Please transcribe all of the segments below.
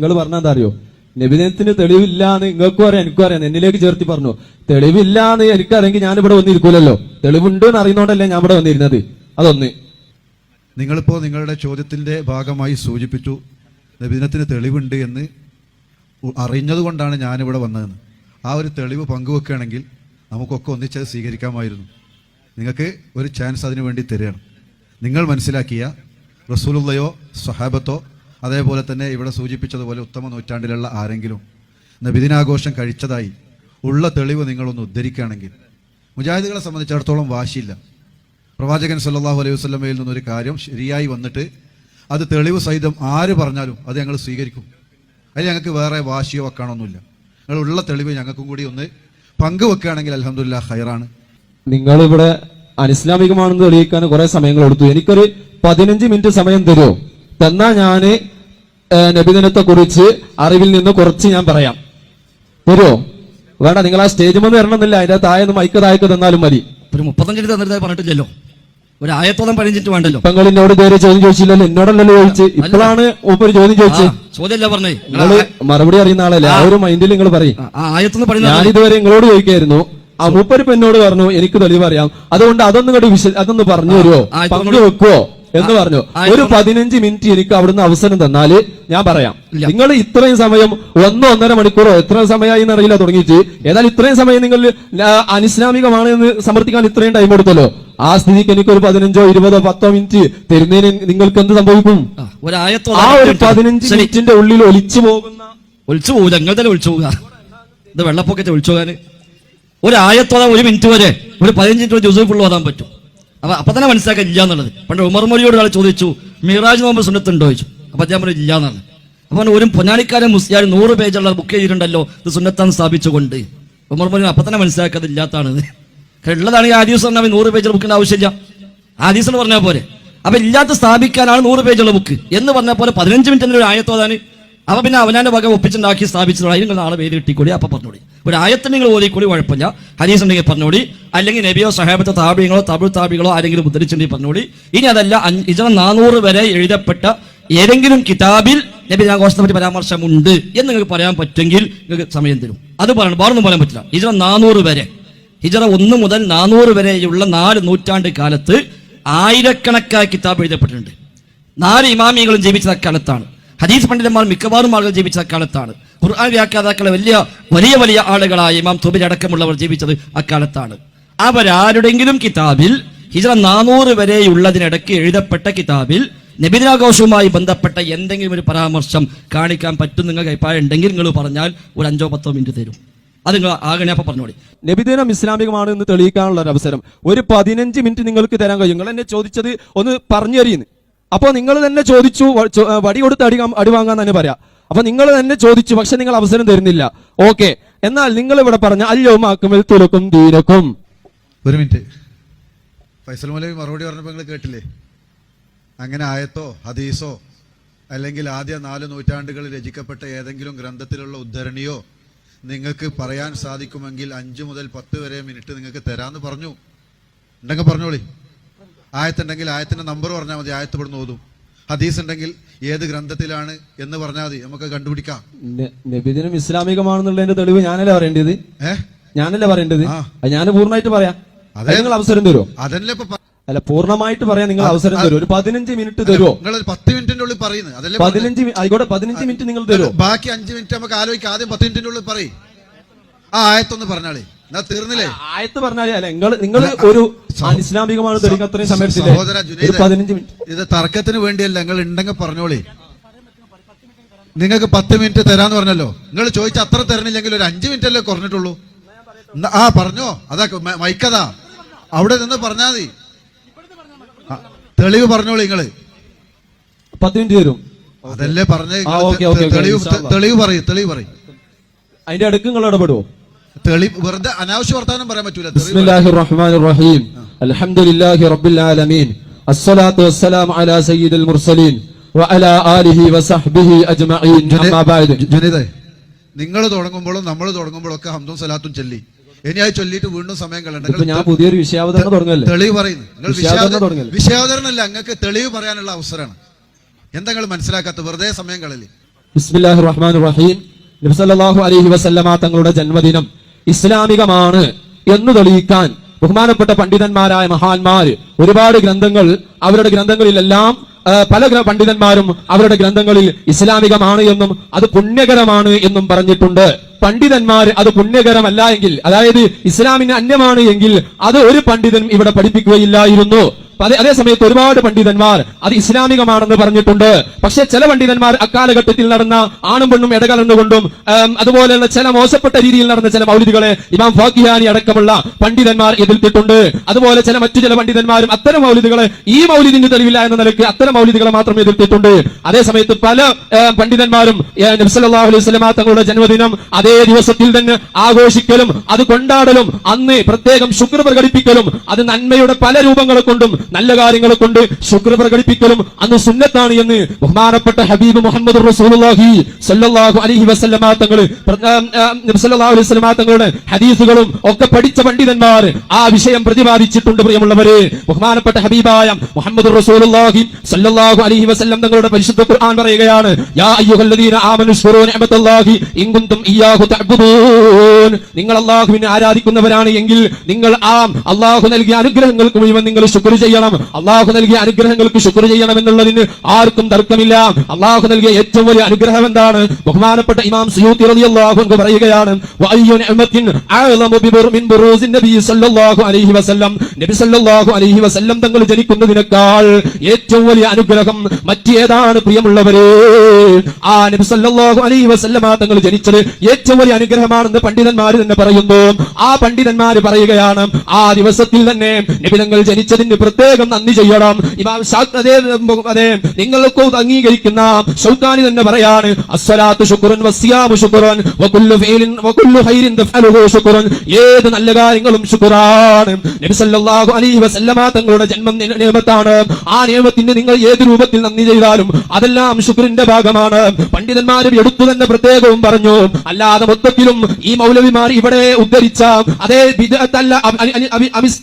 നിങ്ങൾ പറഞ്ഞാൽ അറിയോ, നബിദിനത്തിന് തെളിവില്ലാന്ന് നിങ്ങൾക്കും അറിയാം എനിക്കും അറിയാം, എന്നിലേക്ക് ചേർത്തി പറഞ്ഞു. തെളിവില്ലാന്ന് എനിക്കറിയെങ്കിൽ ഞാൻ ഇവിടെ വന്നിരിക്കൂലല്ലോ. തെളിവുണ്ട് എന്ന് അറിയുന്നോണ്ടല്ലേ ഞാൻ ഇവിടെ വന്നിരുന്നത്. അതൊന്ന്. നിങ്ങളിപ്പോ നിങ്ങളുടെ ചോദ്യത്തിന്റെ ഭാഗമായി സൂചിപ്പിച്ചു നബിദിനത്തിന് തെളിവുണ്ട് എന്ന് അറിഞ്ഞത് കൊണ്ടാണ് ഞാനിവിടെ വന്നതെന്ന്. ആ ഒരു തെളിവ് പങ്കുവെക്കുകയാണെങ്കിൽ നമുക്കൊക്കെ ഒന്നിച്ചത് സ്വീകരിക്കാമായിരുന്നു. നിങ്ങൾക്ക് ഒരു ചാൻസ് അതിനു വേണ്ടി തരികയാണ്. നിങ്ങൾ മനസ്സിലാക്കിയ റസൂലുള്ളയോ സ്വഹാബത്തോ അതേപോലെ തന്നെ ഇവിടെ സൂചിപ്പിച്ചതുപോലെ ഉത്തമ നൂറ്റാണ്ടിലുള്ള ആരെങ്കിലും നബിദിനാഘോഷം കഴിച്ചതായി ഉള്ള തെളിവ് നിങ്ങളൊന്ന് ഉദ്ധരിക്കുകയാണെങ്കിൽ മുജാഹിദുകളെ സംബന്ധിച്ചിടത്തോളം വാശിയില്ല. പ്രവാചകൻ സല്ലല്ലാഹു അലൈഹി വസല്ലമയിൽ നിന്നൊരു കാര്യം ശരിയായി വന്നിട്ട് അത് തെളിവ് സഹിതം ആര് പറഞ്ഞാലും അത് ഞങ്ങൾ സ്വീകരിക്കും. അതിൽ ഞങ്ങൾക്ക് വേറെ വാശിയോ വെക്കാനൊന്നുമില്ല. നിങ്ങളുള്ള തെളിവ് ഞങ്ങൾക്കും കൂടി ഒന്ന് പങ്കുവെക്കുകയാണെങ്കിൽ അൽഹംദുലില്ലാഹ് ഖൈറാണ്. നിങ്ങളിവിടെ അനിസ്ലാമികമാണെന്ന് തെളിയിക്കാൻ കുറെ സമയങ്ങൾ എടുത്തു. എനിക്കൊരു 15 മിനിറ്റ് സമയം തരുമോ? തന്നാ ഞാന് നബിദിനത്തെ കുറിച്ച് അറിവിൽ നിന്ന് കുറച്ച് ഞാൻ പറയാം. തരുമോ? വേണ്ട, നിങ്ങൾ ആ സ്റ്റേജ് മുന്ന് വരണമെന്നില്ല, അതിന്റെ താഴെ മൈക്ക് താഴേക്ക് തന്നാലും മതി. ഒരു 35 മിനിറ്റ് തന്നിട്ട് പറഞ്ഞിട്ടില്ലല്ലോ, ഒരു ആയത്തോളം 15 മിനിറ്റ് വേണ്ടല്ലോ. നിങ്ങൾ എന്നോട് ഇതുവരെ ചോദ്യം ചോദിച്ചില്ലല്ലോ, എന്നോടല്ലല്ലോ ചോദിച്ചു. ഇപ്പോഴാണ് ഒരു ചോദ്യം ചോദിച്ചത്. ചോദ്യമല്ല പറഞ്ഞേ, നിങ്ങൾ മറുപടി അറിയുന്ന ആളല്ലേ, ആ ഒരു മൈൻഡിൽ നിങ്ങൾ പറയും. ഞാൻ ഇതുവരെ നിങ്ങളോട് ചോദിക്കായിരുന്നു, ആ മൂപ്പരിപ്പ് എന്നോട് പറഞ്ഞു എനിക്ക് തെളിവ് അറിയാം, അതുകൊണ്ട് അതൊന്ന് പറഞ്ഞു തരുമോ, പങ്കുവെക്കുവോ എന്ന് പറഞ്ഞു. ഒരു 15 മിനിറ്റ് എനിക്ക് അവിടുന്ന് അവസരം തന്നാല് ഞാൻ പറയാം. നിങ്ങൾ ഇത്രയും സമയം 1-1.5 മണിക്കൂറോ എത്ര സമയമായി എന്നറിയില്ല തുടങ്ങിയിട്ട്, ഏതായാലും ഇത്രയും സമയം നിങ്ങൾ അനിസ്ലാമികമാണ് എന്ന് സമർത്ഥിക്കാൻ ഇത്രയും ടൈം എടുത്തല്ലോ. ആ സ്ഥിതിക്ക് എനിക്കൊരു 15, 20, 10 മിനിറ്റ് തരുന്നതിന് നിങ്ങൾക്ക് എന്ത് സംഭവിക്കും? ആ ഒരു 15 മിനിറ്റിന്റെ ഉള്ളിൽ ഒലിച്ചു പോകില്ല. ഞങ്ങൾ തന്നെ ഒളിച്ചു പോകുക. ഇത് വെള്ളപ്പൊക്കത്തെ ഒളിച്ചു പോകാൻ ഒരു ആയത്തോടെ 1 മിനിറ്റ് വരെ, ഒരു 15 മിനിറ്റ് ജുസു ഫുള്ള് ഓതാൻ പറ്റും. അപ്പൊ തന്നെ മനസ്സിലാക്കാൻ ഇല്ല എന്നുള്ളത്. പണ്ട് ഉമർ മൊഴിയോട് ഒരാൾ ചോദിച്ചു, മിറാജ് നോമ്പ് സുന്നത്തുണ്ടോ ചോദിച്ചു. അപ്പൊ ഞാൻ പറഞ്ഞു ഇല്ല എന്നാണ്. അപ്പൊ ഒരു പൊന്നാനിക്കാരൻ മുസ്ലിയാർ 100 പേജുള്ള ബുക്ക് ചെയ്തിട്ടുണ്ടല്ലോ, ഇത് സുന്നത്താന്ന് സ്ഥാപിച്ചുകൊണ്ട്. ഉമർ മൊഴി അപ്പൊ തന്നെ മനസ്സിലാക്കാതെ ഇല്ലാത്തതാണ്. ഉള്ളതാണ് ഈ ഹദീസ് പറഞ്ഞാൽ 100 പേജുള്ള ബുക്കിന്റെ ആവശ്യമില്ല. ഹദീസ് എന്ന് പറഞ്ഞാൽ പോലെ. അപ്പൊ ഇല്ലാത്ത സ്ഥാപിക്കാനാണ് 100 പേജുള്ള ബുക്ക് എന്ന് പറഞ്ഞ പോലെ 15 മിനിറ്റ് ഒരു ആയത്തോതാണ്. അപ്പൊ പിന്നെ അവനാന്റെ വക ഒപ്പിച്ചുണ്ടാക്കി സ്ഥാപിച്ചതോടെ നിങ്ങൾ നാളെ പേര് കിട്ടിക്കൂടി. അപ്പൊ പറഞ്ഞോടി ഒരു ആയത്തിന് നിങ്ങൾ ഓതിക്കൂടി, കുഴപ്പമില്ല. ഹദീസ് ഉണ്ടെങ്കിൽ പറഞ്ഞോടി, അല്ലെങ്കിൽ നബിയോ സഹാബത്തോ താബികളോ താബികളോ ആരെങ്കിലും ഉദ്ധരിച്ചിട്ടുണ്ടെങ്കിൽ പറഞ്ഞോടി. ഇനി അതല്ല, ഹിജ്റ 400 വരെ എഴുതപ്പെട്ട ഏതെങ്കിലും കിതാബിൽ നബിദിനാഘോഷത്തെ പറ്റി പരാമർശമുണ്ട് എന്ന് നിങ്ങൾക്ക് പറയാൻ പറ്റുമെങ്കിൽ നിങ്ങൾക്ക് സമയം തരും. അത് പറയണം, വേറൊന്നും പറയാൻ പറ്റില്ല. ഹിജ്റ 400 വരെ, ഹിജ്റ 1 മുതൽ 400 വരെയുള്ള 4 നൂറ്റാണ്ട് കാലത്ത് ആയിരക്കണക്കായ കിതാബ് എഴുതപ്പെട്ടിട്ടുണ്ട്. 4 ഇമാമികളും ജീവിച്ചത് അക്കാലത്താണ്. ഹദീസ് പണ്ഡിതന്മാർ മിക്കവാറും ആളുകൾ ജീവിച്ച അക്കാലത്താണ്. ഖുർആൻ വ്യാഖ്യാതാക്കളെ വലിയ വലിയ ആളുകളായ ഇമാം തുബരി അടക്കമുള്ളവർ ജീവിച്ചത് അക്കാലത്താണ്. അവരാരുടെങ്കിലും കിതാബിൽ ഹിജ്റ 400 വരെയുള്ളതിനിടയ്ക്ക് എഴുതപ്പെട്ട കിതാബിൽ നബിദിനാഘോഷവുമായി ബന്ധപ്പെട്ട എന്തെങ്കിലും ഒരു പരാമർശം കാണിക്കാൻ പറ്റും നിങ്ങൾക്ക് അഭിപ്രായം ഉണ്ടെങ്കിൽ നിങ്ങൾ പറഞ്ഞാൽ ഒരു 5-10 മിനിറ്റ് തരും. അത് നിങ്ങൾ ആകണേ അപ്പൊ പറഞ്ഞോളി. നബിദിനം ഇസ്ലാമികമാണ് എന്ന് തെളിയിക്കാനുള്ള ഒരു അവസരം ഒരു 15 മിനിറ്റ് നിങ്ങൾക്ക് തരാൻ കഴിയും. നിങ്ങൾ എന്നെ ചോദിച്ചത് ഒന്ന് പറഞ്ഞു തരീന്ന്. അപ്പൊ നിങ്ങൾ തന്നെ ചോദിച്ചു, വടി കൊടുത്ത് അടി വാങ്ങാൻ തന്നെ പറയാം. അപ്പൊ നിങ്ങൾ തന്നെ ചോദിച്ചു, പക്ഷെ നിങ്ങൾ അവസരം തരുന്നില്ല. ഓക്കെ, എന്നാൽ നിങ്ങൾ ഇവിടെ പറഞ്ഞ അല്യൗമ അക്മൽതു ലക്കും ദീനക്കും. ഒരു മിനിറ്റ്, ഫൈസൽ മൗലവി മറുപടി പറഞ്ഞപ്പോൾ നിങ്ങൾ കേട്ടില്ലേ? അങ്ങനെ ആയത്തോ ഹദീസോ അല്ലെങ്കിൽ ആദ്യ 4 നൂറ്റാണ്ടുകളിൽ രചിക്കപ്പെട്ട ഏതെങ്കിലും ഗ്രന്ഥത്തിലുള്ള ഉദ്ധരണിയോ നിങ്ങൾക്ക് പറയാൻ സാധിക്കുമെങ്കിൽ 5 മുതൽ 10 വരെ മിനിറ്റ് നിങ്ങൾക്ക് തരാമെന്ന് പറഞ്ഞു. ഉണ്ടെങ്കിൽ പറഞ്ഞോളി. ആയത്തുണ്ടെങ്കിൽ ആയത്തിന്റെ നമ്പർ പറഞ്ഞാൽ മതി, ആയത്ത് ഇവിടുന്ന് ഓതും. ഹദീസ് ഉണ്ടെങ്കിൽ ഏത് ഗ്രന്ഥത്തിലാണ് എന്ന് പറഞ്ഞാൽ മതി, നമുക്ക് കണ്ടുപിടിക്കാം. നബിദിനം ഇസ്ലാമികമാണെന്നുള്ളതിന്റെ തെളിവ് ഞാനല്ലേ പറയേണ്ടത്? ഞാനല്ലേ പറയേണ്ടത്? ഞാൻ പൂർണ്ണമായിട്ട് പറയാം. നിങ്ങൾ അവസരം തരുമോ? അതല്ലേ അല്ല, പൂർണ്ണമായിട്ട് പറയാൻ നിങ്ങൾ അവസരം തരുമോ? ഒരു 15 മിനിറ്റ് തരുമോ? നിങ്ങൾ 10 മിനിറ്റിന്റെ ഉള്ളിൽ പറയുന്നത് അതല്ലേ? 15 ആയിക്കോട്ടെ, 15 മിനിറ്റ് നിങ്ങൾ തരുമോ? ബാക്കി 5 മിനിറ്റ് നമുക്ക് ആലോചിക്കാം. ആദ്യം 10 മിനിറ്റിന്റെ ഉള്ളിൽ പറയും. ആ ആയത്തൊന്ന് പറഞ്ഞാളേ, എന്നാ തീർന്നില്ലേ? ആയത്ത് പറഞ്ഞാലേ അല്ല, നിങ്ങൾ ഒരു ഇസ്ലാമികമാണ് തെളിയിക്കാൻ അത്രയും സമയത്തില്ലേ? 15 മിനിറ്റ്. ഇത് തർക്കത്തിന് വേണ്ടിയല്ല, നിങ്ങൾ ഉണ്ടെങ്കിൽ പറഞ്ഞോളി. നിങ്ങൾക്ക് 10 മിനിറ്റ് തരാന്ന് പറഞ്ഞല്ലോ. നിങ്ങൾ ചോദിച്ച അത്ര തരണില്ലെങ്കിൽ ഒരു 5 മിനിറ്റ് അല്ലേ കുറഞ്ഞിട്ടുള്ളൂ. ആ പറഞ്ഞോ, അതാ മൈക്കതാ, അവിടെ നിന്ന് പറഞ്ഞാൽ മതി. തെളിവ് പറഞ്ഞോളൂ. നിങ്ങള് 10 മിനിറ്റ് തരും. അതല്ലേ പറഞ്ഞ തെളിവ് പറയും. അതിന്റെ അടുക്ക് നിങ്ങൾ ഇടപെടുവോ? വെറുതെ അനാവശ്യ വർത്താനം പറയാൻ പറ്റൂല. ബിസ്മില്ലാഹിർ റഹ്മാനിർ റഹീം. അൽഹംദുലില്ലാഹി റബ്ബിൽ ആലമീൻ. അസ്സലാത്തു വസ്സലാമു അലാ സയ്യിദിൽ മുർസലീൻ വഅലാ ആലിഹി വസഹ്ബിഹി അജ്മഈൻ. അമ്മാ ബഅദ്. ജനീദേ, നിങ്ങൾ തുടങ്ങുമ്പോഴും നമ്മൾ തുടങ്ങുമ്പോഴും ഒക്കെ ഹംദും സലാത്തും ചൊല്ലി ഇനിയായി ചൊല്ലിയിട്ട് വീണ്ടും സമയം കളയണ്ട. ഞാൻ പുതിയൊരു വിഷയാവതരണം തുടങ്ങല്ലേ? തെളിവ് പറയുന്നു. നിങ്ങൾ വിഷയാവതരണമല്ല, നിങ്ങൾക്ക് തെളിവ് പറയാനുള്ള അവസരമാണ്. എന്താ നിങ്ങൾ മനസ്സിലാക്കാത്ത? വെറുതെ സമയം കളല്ലേ. ബിസ്മില്ലാഹിർ റഹ്മാനിർ റഹീം. നബി സല്ലല്ലാഹു അലൈഹി വസല്ലമ തങ്ങളുടെ ജന്മദിനം ഇസ്ലാമികമാണ് എന്ന് തെളിയിക്കാൻ ബഹുമാനപ്പെട്ട പണ്ഡിതന്മാരായ മഹാന്മാര് ഒരുപാട് ഗ്രന്ഥങ്ങൾ, അവരുടെ ഗ്രന്ഥങ്ങളിലെല്ലാം പല പണ്ഡിതന്മാരും അവരുടെ ഗ്രന്ഥങ്ങളിൽ ഇസ്ലാമികമാണ് എന്നും അത് പുണ്യകരമാണ് എന്നും പറഞ്ഞിട്ടുണ്ട്. പണ്ഡിതന്മാര് അത് പുണ്യകരമല്ല എങ്കിൽ, അതായത് ഇസ്ലാമിന് അന്യമാണ് എങ്കിൽ അത് ഒരു പണ്ഡിതനും ഇവിടെ പഠിപ്പിക്കുകയില്ലായിരുന്നു. അതേ സമയത്ത് ഒരുപാട് പണ്ഡിതന്മാർ അത് ഇസ്ലാമികമാണെന്ന് പറഞ്ഞിട്ടുണ്ട്. പക്ഷെ ചില പണ്ഡിതന്മാർ അക്കാലഘട്ടത്തിൽ നടന്ന ആണും പെണ്ണും ഇടകലർന്നുകൊണ്ടും അതുപോലെയുള്ള ചില മോശപ്പെട്ട രീതിയിൽ നടന്ന ചില മൗലിദുകളെ ഇമാം ഫാക്കിഹാനി അടക്കമുള്ള പണ്ഡിതന്മാർ എതിർത്തിട്ടുണ്ട്. അതുപോലെ മറ്റു ചില പണ്ഡിതന്മാരും അത്തരം മൗലിദുകളെ ഈ മൗലിദിന് തെളിവില്ല എന്ന നിലയ്ക്ക് അത്തരം മൗലിദുകളെ മാത്രം എതിർത്തിട്ടുണ്ട്. അതേ സമയത്ത് പല പണ്ഡിതന്മാരും നബി സല്ലല്ലാഹു അലൈഹി വസല്ലമ തങ്ങളുടെ ജന്മദിനം അതേ ദിവസത്തിൽ തന്നെ ആഘോഷിക്കലും അത് കൊണ്ടാടലും അന്ന് പ്രത്യേകം ശുക്ർ പ്രകടിപ്പിക്കലും അത് നന്മയുടെ പല രൂപങ്ങളെ കൊണ്ടും നല്ല കാര്യങ്ങളെ കൊണ്ട് ശുക്ർ പ്രകടിപ്പിക്കലും അന്ന് സുന്നത്താണ് എന്ന് ബഹുമാനപ്പെട്ട ഹബീബ് മുഹമ്മദ് റസൂലുള്ളാഹി സ്വല്ലല്ലാഹു അലൈഹി വസല്ലമ തങ്ങളുടെ ഹദീസുകളും ഒക്കെ പഠിച്ച പണ്ഡിതന്മാർ ആ വിഷയം പ്രതിപാദിച്ചിട്ടുണ്ട്. പ്രിയമുള്ളവരെ, ബഹുമാനപ്പെട്ട ഹബീബായ മുഹമ്മദ് റസൂലുള്ളാഹി സ്വല്ലല്ലാഹു അലൈഹി വസല്ലം തങ്ങളുടെ പരിശുദ്ധ ഖുർആൻ പറയുകയാണ്, യാ അയ്യുഹല്ലദീന ആമനു ശ്കുറൂ നിഅമത്തല്ലാഹി ഇൻ കുൻതും ഇയ്യാഹു തഅബ്ദൂൻ. നിങ്ങൾ അല്ലാഹുവിനെ ആരാധിക്കുന്നവരാണ് എങ്കിൽ നിങ്ങൾ ആ അല്ലാഹു നൽകിയ അനുഗ്രഹങ്ങൾക്ക് മുഴുവൻ നിങ്ങൾ ശുക്ർ ചെയ്യണം. അല്ലാഹു നൽകിയ അനുഗ്രഹങ്ങൾക്ക് ശുക്ർ ചെയ്യണം എന്നുള്ളതിന് ആർക്കും തർക്കമില്ല. അല്ലാഹു നൽകിയ ഏറ്റവും വലിയ അനുഗ്രഹം എന്താണ്? ബഹുമാനപ്പെട്ട ഇമാം സുയൂത്തി റളിയല്ലാഹു അൻഹു പറയുകയാണ്, വഅയ്യു നിഅമത്തിൻ അഅലമു മിൻ ബുറൂസിൻ നബി സല്ലല്ലാഹു അലൈഹി വസല്ലം. നബി സല്ലല്ലാഹു അലൈഹി വസല്ലം തങ്ങൾ ജനിക്കുന്നതിനേക്കാൾ ഏറ്റവും വലിയ അനുഗ്രഹം മറ്റേതാണ്? പ്രിയമുള്ളവരെ, ആ നബി സല്ലല്ലാഹു അലൈഹി വസല്ലം തങ്ങൾ ജനിച്ചത് ഏറ്റവും വലിയ അനുഗ്രഹമാണെന്ന് പണ്ഡിതന്മാർ തന്നെ പറയുന്നു. ആ പണ്ഡിതന്മാർ പറയുകയാണ്, ആ ദിവസത്തിൽ തന്നെ നബി തങ്ങൾ ജനിച്ചതിന് പ്രത്യേകം നന്ദി ചെയ്യണം. അതെ, നിങ്ങൾക്ക് അംഗീകരിക്കുന്ന ശൗക്കാനി തന്നെ പറയാണ്, അസ്സലാത്തു ശുക്റുൻ വസ്സിയാമു ശുക്റുൻ വകുല്ലു ഫീലിൻ വകുല്ലു ഖൈരിൻ തഫഅലുഹു ശുക്റുൻ. ഏത് നല്ല കാര്യങ്ങളും ശുക്റാണ്. നബി സല്ലല്ലാഹു അലൈഹി വസല്ലമ തങ്ങളുടെ ജന്മം നിയമത്താണ്. ആ നിയമത്തിന് നിങ്ങൾ ഏത് രൂപത്തിൽ നന്ദി ചെയ്താലും അതെല്ലാം ശുക്റിന്റെ ഭാഗമാണ്. പണ്ഡിതന്മാരും എടുത്തു തന്നെ പ്രത്യേകവും പറഞ്ഞു. അല്ലാതെ മൊത്തത്തിലും ഈ മൗലവിമാർ ഇവിടെ ഉദ്ധരിച്ച അതേ ബിദ്അത്തല്ല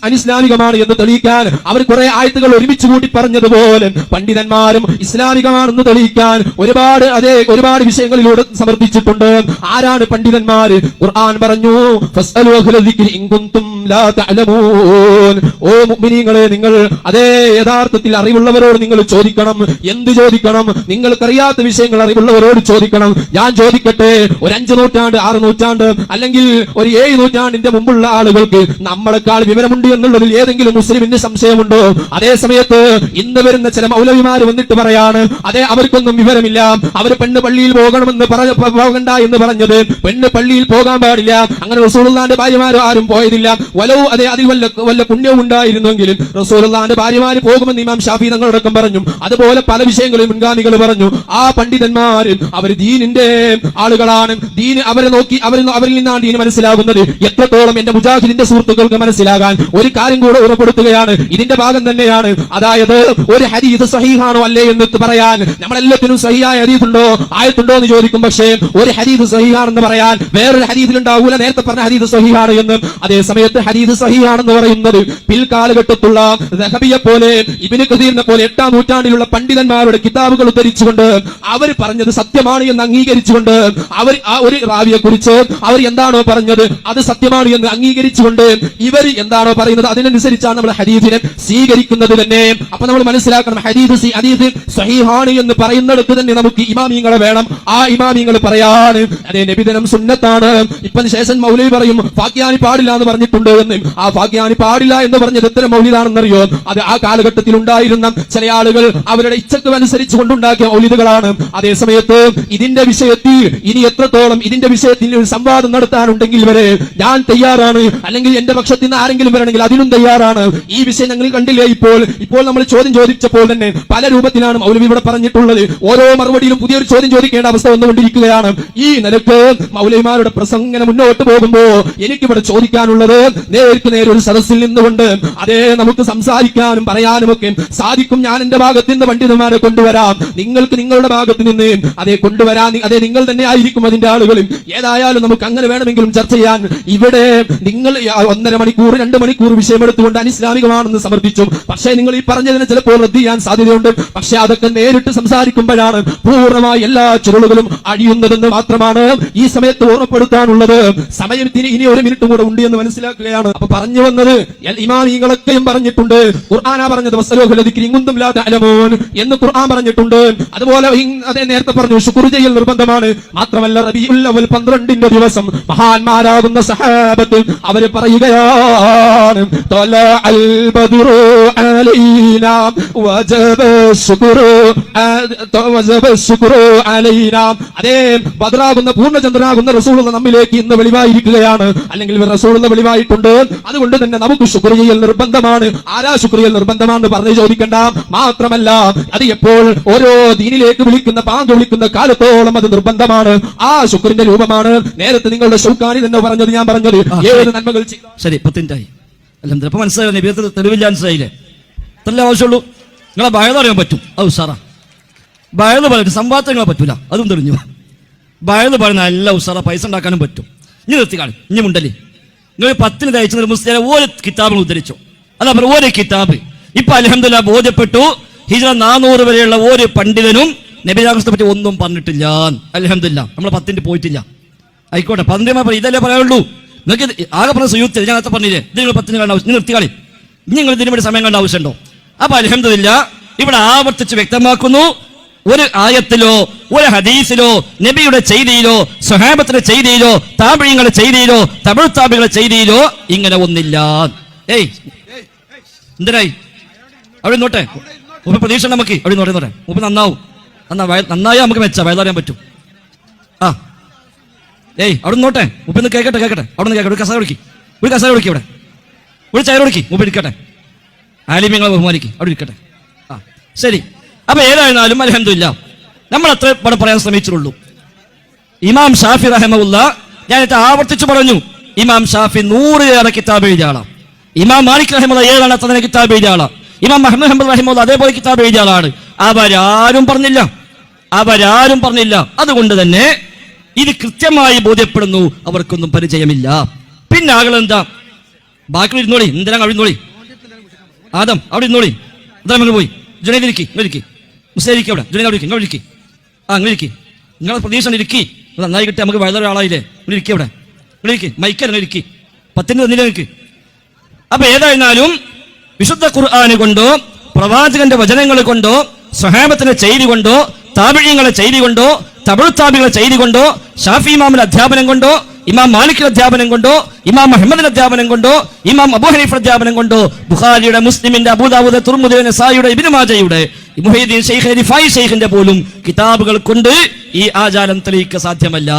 അനിസ്ലാമികമാണ് എന്ന് തെളിയിക്കാൻ അവർ കുറെ ആയത്തുകൾ ഒരുമിച്ച് കൂട്ടി പറഞ്ഞതുപോലെ പണ്ഡിതന്മാരും ഇസ്ലാമികമാണെന്ന് തെളിയിക്കാൻ ഒരുപാട് വിഷയങ്ങളിലൂടെ സമർപ്പിച്ചിട്ടുണ്ട്. ആരാണ് പണ്ഡിതന്മാർ? ഖുർആൻ പറഞ്ഞു, ഫസ്അലു അഹ്ല ദിക്രി ഇൻ കുൻതും ലാ തഅലമൂൻ. ഓ മുഅ്മിനീങ്ങളെ, നിങ്ങൾ അതേ യഥാർത്ഥത്തിൽ അറിവുള്ളവരോട് നിങ്ങൾ ചോദിക്കണം. എന്ത് ചോദിക്കണം? നിങ്ങൾക്കറിയാത്ത വിഷയങ്ങൾ അറിവുള്ളവരോട് ചോദിക്കണം. ഞാൻ ചോദിക്കട്ടെ, ഒരു 5 നൂറ്റാണ്ട് 6 നൂറ്റാണ്ട് അല്ലെങ്കിൽ ഒരു 7 നൂറ്റാണ്ടിന്റെ മുമ്പുള്ള ആളുകൾക്ക് നമ്മളെക്കാൾ വിവരമുണ്ട് എന്നുള്ളതിൽ ഏതെങ്കിലും മുസ്ലിമിന് സംശയമുണ്ടോ? അതേ സമയത്ത് ഇന്ന് വരുന്ന ചില മൗലവിമാർ വന്നിട്ട് പറയാണ്, അതെ അവർക്കൊന്നും വിവരമില്ല, അവർ പെണ്ണ് പള്ളിയിൽ പോകണമെന്ന് പോകണ്ട എന്ന് പറഞ്ഞത് പെണ്ണ് പള്ളിയിൽ പോകാൻ പാടില്ല, അങ്ങനെ റസൂലുള്ളാഹിന്റെ ഭാര്യമാരും ആരും പോയതില്ല. വലോ അതെ അതിൽ വല്ല പുണ്യവും ഉണ്ടായിരുന്നെങ്കിലും റസൂലുള്ളാഹിന്റെ ഭാര്യമാര് പോകുമെന്ന് ഇമാം ഷാഫി തങ്ങളടക്കം പറഞ്ഞു. അതുപോലെ പല വിഷയങ്ങളും മുൻഗാമികൾ പറഞ്ഞു. ആ പണ്ഡിതന്മാർ അവർ ദീനിന്റെ ആളുകളാണ്. ദീൻ അവരെ നോക്കി അവരിൽ നിന്നാണ് ദീൻ മനസ്സിലാകുന്നത്. എത്രത്തോളം എന്റെ മുജാഹിദിന്റെ സുഹൃത്തുക്കൾക്ക് മനസ്സിലാകാൻ ഒരു കാര്യം കൂടെ ഉറപ്പെടുത്തുകയാണ്, ഇതിന്റെ ഭാഗം തന്നെയാണ്. അതായത് ഒരു ഹദീസ് സഹീഹാണോ അല്ലേ എന്ന് പറയാൻ നമ്മളെല്ലാത്തിനും സഹിയായ ഹദീസുണ്ടോ ആയത്തുണ്ടോ എന്ന് ചോദിക്കും. പക്ഷേ ഒരു ഹദീസ് സഹീഹാണെന്ന് പറയാൻ വേറൊരു ഹദീസിൽ ഉണ്ടാവൂല നേരത്തെ പറഞ്ഞ ഹദീസ് സഹീഹാണ് എന്ന്. അതേ സമയത്ത് ഹദീസ് സഹീഹാണെന്ന് പറയുന്നത് പിൽക്കാലഘട്ടത്തുള്ള ദഹബിയെ പോലെ ഇബ്നു കസീറിനെ പോലെ 8ാം നൂറ്റാണ്ടിലുള്ള പണ്ഡിതന്മാരുടെ കിതാബുകൾ ഉദ്ധരിച്ചുകൊണ്ട് അവർ പറഞ്ഞത് സത്യമാണ് എന്ന് അംഗീകരിച്ചുകൊണ്ട് അവർ ആ ഒരു റാവിയെ കുറിച്ച് അവർ എന്താണോ പറഞ്ഞത് അത് സത്യമാണ് എന്ന് അംഗീകരിച്ചുകൊണ്ട് ഇവർ എന്താണോ പറയുന്നത് അതിനനുസരിച്ചാണ് നമ്മൾ ഹദീസിനെ സ്വീകരിക്കുന്നത് തന്നെ. അപ്പൊ നമ്മൾ മനസ്സിലാക്കണം, ഹദീസ് സഹീഹാണ് എന്ന് പറയുന്നിടത്ത് തന്നെ നമുക്ക് ഇമാമിയങ്ങളെ വേണം. ആ ഇമാമിയങ്ങൾ പറയാണ് അതേ നബിദിനം സുന്നത്താണ്. ഇപ്പൊ ശേഷൻ മൗലവി പറയും ഫാക്കിയാനി പാടില്ല എന്ന് പറഞ്ഞിട്ടുണ്ട് എന്ന്. ആ ഫാക്കിയാനി പാടില്ല എന്ന് പറഞ്ഞത് എത്ര മൗലിദാണെന്നറിയോ? അത് ആ കാലഘട്ടത്തിൽ ഉണ്ടായിരുന്ന ചില ആളുകൾ അവരുടെ ഇച്ഛക്ക് അനുസരിച്ച് കൊണ്ടുണ്ടാക്കിയ മൗലിദുകളാണ്. അതേ സമയത്ത് ഇതിന്റെ വിഷയത്തിൽ ഇനി എത്രത്തോളം ഇതിന്റെ വിഷയത്തിൽ ഒരു സംവാദം നടത്താനുണ്ടെങ്കിൽ വരെ ഞാൻ തയ്യാറാണ്. അല്ലെങ്കിൽ എന്റെ പക്ഷത്തിൽ നിന്ന് ആരെങ്കിലും വരണമെങ്കിൽ അതിനും തയ്യാറാണ്. ഈ വിഷയം ഞങ്ങൾ കണ്ടില്ലേ? ഇപ്പോൾ നമ്മൾ ചോദ്യം ചോദിച്ചപ്പോൾ തന്നെ പല രൂപത്തിലാണ് മൗലവി ഇവിടെ പറഞ്ഞിട്ടുള്ളത്. ഓരോ മറുപടിയിലും പുതിയൊരു ചോദ്യം ചോദിക്കേണ്ട അവസ്ഥ വന്നുകൊണ്ടിരിക്കുകയാണ്. ഈ നിലക്ക് മൗലവിമാരുടെ പ്രസംഗം മുന്നോട്ട് പോകുമ്പോ എനിക്കിവിടെ ചോദിക്കാനുള്ളത്, നേർക്ക് നേരെ ഒരു സദസ്സിൽ നിന്നുകൊണ്ട് അതേ നമുക്ക് സംസാരിക്കാനും പറയാനും ഒക്കെ സാധിക്കും. ഞാൻ എന്റെ ഭാഗത്ത് നിന്ന് പണ്ഡിതന്മാരെ കൊണ്ടുവരാം, നിങ്ങൾക്ക് നിങ്ങളുടെ ഭാഗത്ത് നിന്ന് അതേ കൊണ്ടുവരാൻ അതേ നിങ്ങൾ തന്നെ ആയിരിക്കും അതിന്റെ ആളുകളും. ഏതായാലും നമുക്ക് അങ്ങനെ വേണമെങ്കിലും ചർച്ച ചെയ്യാൻ. ഇവിടെ നിങ്ങൾ 1.5 മണിക്കൂർ 2 മണിക്കൂർ വിഷയമെടുത്തുകൊണ്ട് അനിസ്ലാമികമാണെന്ന് സമർപ്പിച്ചു. സംസാരിച്ചു. പക്ഷേ നിങ്ങൾ ഈ പറഞ്ഞതിന് ചിലപ്പോൾ റദ്ദ് ചെയ്യാൻ സാധ്യതയുണ്ട്. പക്ഷെ അതൊക്കെ നേരിട്ട് സംസാരിക്കുമ്പോഴാണ് പൂർണ്ണമായി എല്ലാ ചുരുളുകളും അഴിയുന്നതെന്ന് മാത്രമാണ് ഈ സമയത്ത് ഓർമ്മപ്പെടുത്താനുള്ളത്. സമയത്തിന് ഇനി 1 മിനിറ്റ് കൂടെ ഉണ്ട് എന്ന് മനസ്സിലാക്കുകയാണ്. അപ്പൊ പറഞ്ഞു വന്നത് ഇമാമികളൊക്കെയും പറഞ്ഞിട്ടുണ്ട്. ഖുർആനാ പറഞ്ഞത് എന്ന് ഖുർആൻ പറഞ്ഞിട്ടുണ്ട്. അതുപോലെ അതേ നേരത്തെ പറഞ്ഞു ശുക്ർ ചെയ്യൽ നിർബന്ധമാണ്. മാത്രമല്ല റബീഉൽ അവ്വൽ 12ന്റെ ദിവസം മഹാന്മാരാകുന്ന സഹാബത്ത് അവര് പറയുകയാണ് തലഅൽ ബദ്റു അലൈനാ വജബ ശുക്റു അലൈനാ. അതേ ബദ്റാകുന്ന പൂർണ്ണചന്ദ്രനാകുന്ന റസൂലുള്ള നമ്മിലേക്ക് ഇന്ന് വെളിവായിരിക്കുകയാണ്, അല്ലെങ്കിൽ റസൂലുള്ള വെളിവായിട്ടുണ്ട്. അതുകൊണ്ട് തന്നെ നമുക്ക് ശുക്ർ ചെയ്യൽ നിർബന്ധമാണ്. ആരാ ശുക്ർ ചെയ്യൽ നിർബന്ധമാണെന്ന് പറഞ്ഞു ചോദിക്കണ്ട. മാത്രമല്ല അത് എപ്പോൾ ഓരോ ദീനിലേക്ക് വിളിക്കുന്ന പാങ്ക് വിളിക്കുന്ന കാലത്തോളം അത് നിർബന്ധമാണ്. ആ ശുക്രിന്റെ രൂപമാണ് നേരത്തെ നിങ്ങളുടെ ഷൗക്കാനി തന്നെ പറഞ്ഞത്. ഞാൻ പറഞ്ഞത് ഏത് നന്മകൾ ശരി 10 മിനിറ്റായി. അല്ല ഇപ്പൊ മനസ്സിലായി, നബിയത്ത് തെളിവില്ല മനസ്സിലായില്ലേ? ഇത്രല്ലേ ആവശ്യമുള്ളൂ. നിങ്ങളെ ഭയന്ന് പറയാൻ പറ്റും, അത് ഉസാറാ. ഭയന്ന് പറയും, സംവാദം നിങ്ങളെ പറ്റൂല, അതും തെളിഞ്ഞു. ഭയന്ന് പറയുന്ന നല്ല ഉസാറ, പൈസ ഉണ്ടാക്കാനും പറ്റും. ഇനി നിർത്തിക്കാണ്, ഇനി മുണ്ടല്ലേ. നിങ്ങൾ 10 തയ്ച്ചു മുസ്ലിം ഓരോ കിതാബുകൾ ഉദ്ധരിച്ചു. അതാ പറയുക ഓരോ കിതാബ്. ഇപ്പൊ അൽഹംദുലില്ലാഹ് ബോധ്യപ്പെട്ടു, ഹിജ്റ 400 വരെയുള്ള ഒരു പണ്ഡിതനും നബിയെ പറ്റി ഒന്നും പറഞ്ഞിട്ടില്ല. അൽഹംദുലില്ലാഹ് നമ്മൾ 10 പോയിട്ടില്ല. ആയിക്കോട്ടെ, 12 ഇതല്ലേ പറയാനുള്ളൂ. നിങ്ങൾക്ക് ആകെ പറഞ്ഞ സുയൂത്ത് ഞാൻ നേരത്തെ പറഞ്ഞില്ലേ, ഇത് നിങ്ങൾ 10 കാണാൻ ആവശ്യം, നിർത്തിക്കാളി. ഇനി നിങ്ങൾ ഇതിനു വേണ്ടി സമയം കാണേണ്ട ആവശ്യമുണ്ടോ? അപ്പൊ അൽഹംദുലില്ലാഹ് ഇവിടെ ആവർത്തിച്ച് വ്യക്തമാക്കുന്നു, ഒരു ആയത്തിലോ ഒരു ഹദീസിലോ നബിയുടെ ചെയ്തിയിലോ സ്വഹാബത്തിന്റെ ചെയ്തിയിലോ താബിഈങ്ങളുടെ ചെയ്തിയിലോ തബഉ താബിഈങ്ങളുടെ ചെയ്തിയിലോ ഇങ്ങനെ ഒന്നില്ല. എന്തിനായി അവിടെ നോട്ടെ, മുമ്പ് പ്രതീക്ഷ നമുക്ക് അവിടെ നോട്ടെ, മുമ്പ് നന്നാവും. നന്നായാൽ നമുക്ക് മെച്ച വയലറിയാൻ പറ്റും. അവിടെ നോട്ടെ, മുമ്പ് കേൾക്കട്ടെ അവിടെ നിന്ന് കേൾക്കട്ടെ. ഒരു കസാര കൊടുക്കി, ഒരു ഇവിടെ ഒരു ചയർ കൊടുക്കി, മുമ്പ് ഇരിക്കട്ടെ. ആലിമ്യങ്ങളെ ബഹുമാനിക്കും, അവിടെ ഇരിക്കട്ടെ. ശരി. അപ്പൊ ഏതായിരുന്നാലും അൽഹംദുലില്ലാഹ് നമ്മൾ അത്ര ഇവിടെ പറയാൻ ശ്രമിച്ചിട്ടുള്ളൂ. ഇമാം ഷാഫി റഹിമഹുല്ലാഹ് ഞാനിത് ആവർത്തിച്ചു പറഞ്ഞു, ഇമാം ഷാഫി 100 കിതാബ് എഴുതിയ ആളാണ്. ഇമാം മാലിക് റഹിമഹുല്ലാഹ് 7 കിതാബ് എഴുതിയ ആളാണ്. ഇമാം അഹ്മദ് ഹംബൽ റഹിമഹുല്ലാഹ് അതേപോലെ കിതാബ് എഴുതിയ ആളാണ്. അവരാരും പറഞ്ഞില്ല. അതുകൊണ്ട് തന്നെ ഇത് കൃത്യമായി ബോധ്യപ്പെടുന്നു, അവർക്കൊന്നും പരിചയമില്ല. പിന്നെ ആകളെന്താ ബാക്കി ഇരുന്നോളി, എന്തിനാ അവിടെ ഇരുന്നോളി, ആദം അവിടെ ഇരുന്നോളി, അതാ പോയി ജുനൈദിരിക്കി മുസ്ലിം അവിടെ ജുനൈദ് അവിടെ ഇരിക്കി, ഇരിക്കി, നിങ്ങളെ പ്രതീക്ഷ ഇരിക്കി, നന്നായി കിട്ടി, നമുക്ക് വളരെ ആളായില്ലേ, ഇരിക്കി അവിടെ ഇരിക്കി, മൈക്കല്ല ഇരിക്കി, 10 തന്നില്ല എനിക്ക്. അപ്പൊ ഏതായിരുന്നാലും വിശുദ്ധ ഖുർആന് കൊണ്ടോ പ്രവാചകന്റെ വചനങ്ങൾ കൊണ്ടോ സ്വഹാബത്തിന്റെ ചെയ്തി കൊണ്ടോ താബിഈങ്ങളുടെ ചെയ്തി കൊണ്ടോ തബഉ താബിഈങ്ങളുടെ ചെയ്തി കൊണ്ടോ ഷാഫി ഇമാമിന്റെ അധ്യാപനം കൊണ്ടോ ഇമാം മാലിക്കിന്റെ അധ്യാപനം കൊണ്ടോ ഇമാം അഹ്മദിന്റെ അധ്യാപനം കൊണ്ടോ ഇമാം അബൂ ഹനീഫയുടെ അധ്യാപനം കൊണ്ടോ ബുഖാരിയുടെ മുസ്ലിമിന്റെ അബൂദാവൂദ് തുർമുദി നസായിയുടെ ഇബ്നു മാജയുടെ മുഹയ്യിദ്ദീൻ ശൈഖ് റിഫായി ശൈഖിന്റെ പോലും കിതാബുകൾ കൊണ്ട് ഈ ആചാരം തെളിയിക്കാൻ സാധ്യമല്ല.